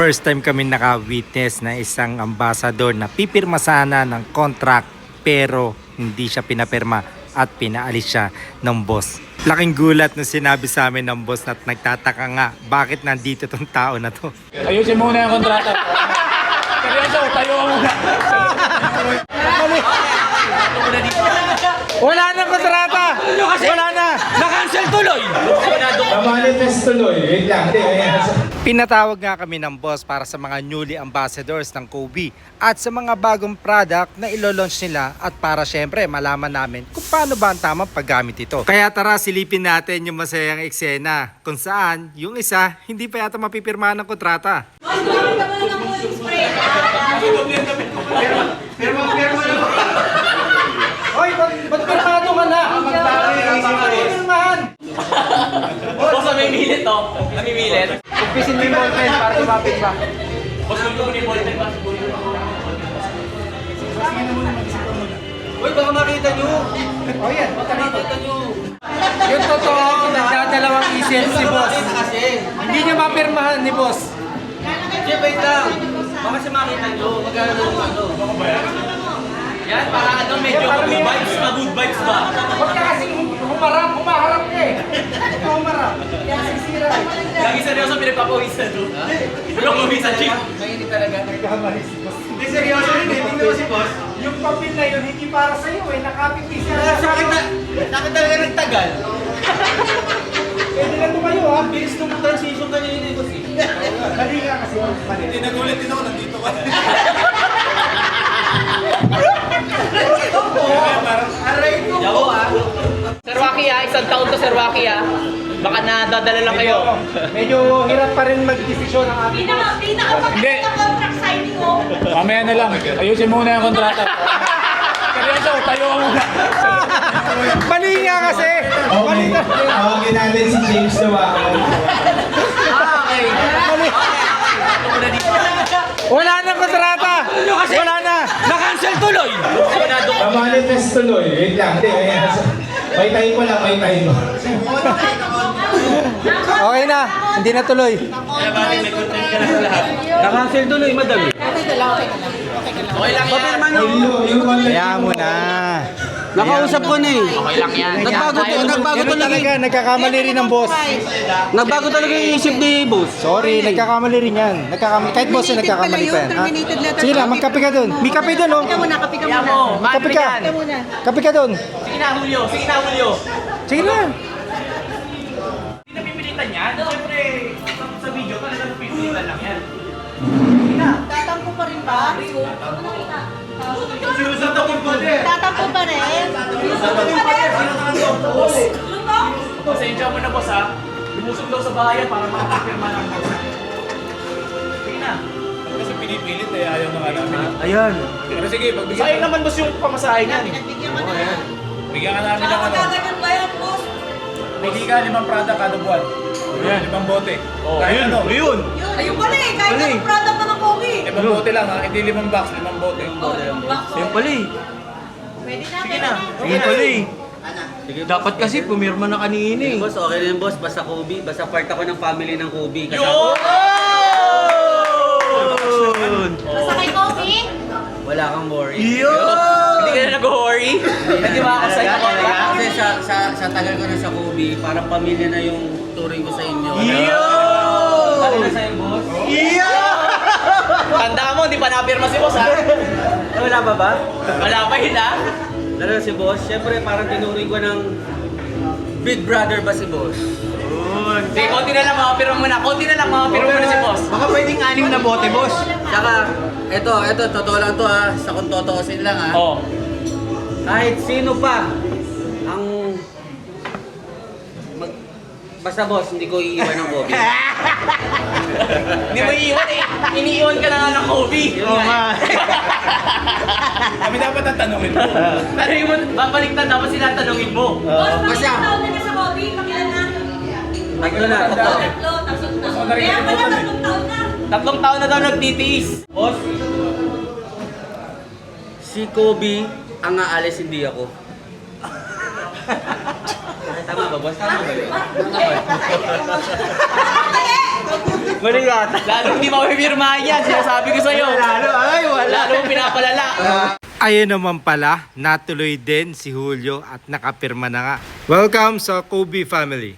First time kami naka-witness na isang ambassador na pipirma sana ng contract pero hindi siya pinapirma at pinaalis siya ng boss. Laking gulat nung sinabi sa amin ng boss at nagtataka nga bakit nandito tong tao na to. Ayusin muna yung kontrata. Seryoso, tayo muna. Wala nang kontrata! Wala na! Na-cancel tuloy! Na-manifest tuloy. Wait lang. Pinatawag nga kami ng boss para sa mga newly ambassadors ng Kobe at sa mga bagong product na ilo-launch nila at para syempre malaman namin kung paano ba ang tamang paggamit ito. Kaya tara silipin natin yung masayang eksena kung saan yung isa hindi pa yata mapipirma ng kontrata. Hoy, ba't pirmado ka na? Pirmahan! Boss, namimilit to. Namimilit. Pagpisin mo yung ballpen para sumapit pa. Boss, nagtuko ni Bolton ba? Uy, baka makita nyo. Oh yan, Baka makita nyo. yung totoo, nagdadalawang isip si boss. Hindi niya mapirmahan ni boss. Sige, wait lang. Baka siya makita nyo. Magkano ng ano? Yan, para ano, medyo good vibes ba? Good vibes ba? Huwag ka kasing humaharap ka eh. Humarap. Kaya sisira eh. Lagi seryoso, pinagpapawisan no? Pinagpapawisan, chief. Mainit talaga. Nagkamali si boss. Hindi seryoso yun eh. Tingnan mo si boss. Yung papel na yun, hindi para sa'yo eh. Nakapipis na lang Sakit na. sa'yo. Sakit talaga nagtagal. Pwede lang tumayo ha. Bilis nung transition kanina eh, boss eh. Mali nga kasi. Mali. Nagulit din ako. Nandito ka. Aray ko. Yawo ah. Sir Waki ah, isang taon to Sir Waki ah. Baka nadadala lang kayo. Medyo hirap pa rin mag-desisyon ang ating boss. Hindi. Pinaka contract signing ko. Mamaya na lang. Ayusin muna yung kontrata. Seryoso, tayo muna. Mali nga kasi. Mali na. Tawagin natin si James Dawakan. Okay. Wala nang kontrata. Wala na. Na-cancel tuloy. Na-manifest tuloy. Wait lang. May tayo ko lang. May tayo mo. Okay na. Hindi na tuloy. Na-cancel tuloy, madami. Okay lang yan. Yung Kaya mo na. Nakausap ko na eh. Okay lang yan. Nagbago Ganun talaga. talaga. Nagkakamali rin ng boss. Nagbago talaga yung isip ni boss. Sorry, nagkakamali rin yan. Nagkakamali. Kahit boss na nagkakamali pa yan. Ha? Terminated letter. Sige lang, magkape ka dun. May kape dun, oh. Kapika muna, kapika Kaya muna. mo, Kape ka. Kapika muna. Kape ka dun. Sige na, Julio. Sige na, Julio. Sige na. Hindi na pipilitan yan. Siyempre, sa video, talagang pipilitan lang yan. Tatampo pa rin ba? Sinusuntok ko din. Tatampo pa rin? Pasensya mo na, boss ha. Lumusog daw sa bahayan para makapirma ng boss. Sige na. Kasi pinipilit eh, ayaw na nga namin. Ayan. Pero sige, pagbigyan Sayang naman boss yung pamasahe niyan. Pinagbigyan ka na. bigyan ka namin ng ano. Magdadagan ba yan, boss? Pili ka 5 product kada buwan. Ayan, 5 bote. Kahit ano. Yun. Ayun pala eh, kahit anong product na ng Kobe. 5 bote lang ha, hindi 5 box, 5 bote. Yan pala eh. Pwede na, Sige pwede na. na. Yan pala eh. Dapat kasi pumirma na kanina eh. Boss, okay na yun boss. Basta Kobe. Basta part ako ng family ng Kobe. Yun! Basta kay Kobe? Wala kang worry. Hindi ka na nag-worry? Hindi ba ako sa'yo? Kasi sa tagal ko na sa Kobe, parang pamilya na yung turing ko sa inyo. Ano na sa'yo, boss? Tanda mo, hindi pa napirma si boss ha? Wala ba ba? Wala pa yun ha? Lalo na si boss. Siyempre, parang tinuring ko ng big brother ba si boss? Sige, konti na lang makapirma mo na. Konti na lang makapirma mo na si boss. Baka pwedeng 6 na bote, boss. Saka, eto, totoo lang to ha. Sa kung totoosin lang ha. Oo. Kahit sino pa ang basta boss, hindi ko iiwan ng Kobe. Hindi mo iiwan eh. Iniiwan ka na nga ng Kobe. Yun nga. Kami dapat ang tanongin mo. Pero yung babaliktad dapat sila tanungin mo. Boss, Basta, makikita taon na ka sa Kobe, pakilan na. tatlo na, tatlo. Tatlo. Kaya pala 3 taon na. 3 taon na daw nagtitiis. Boss, si Kobe ang aalis, hindi ako. Tama ba, boss? Tama ba? Mali yata. Lalo hindi mapipirmahan yan, sinasabi ko sa'yo. Lalo mo pinapalala. Ayun naman pala, natuloy din si Julio at nakapirma na nga. Welcome sa Kobe family.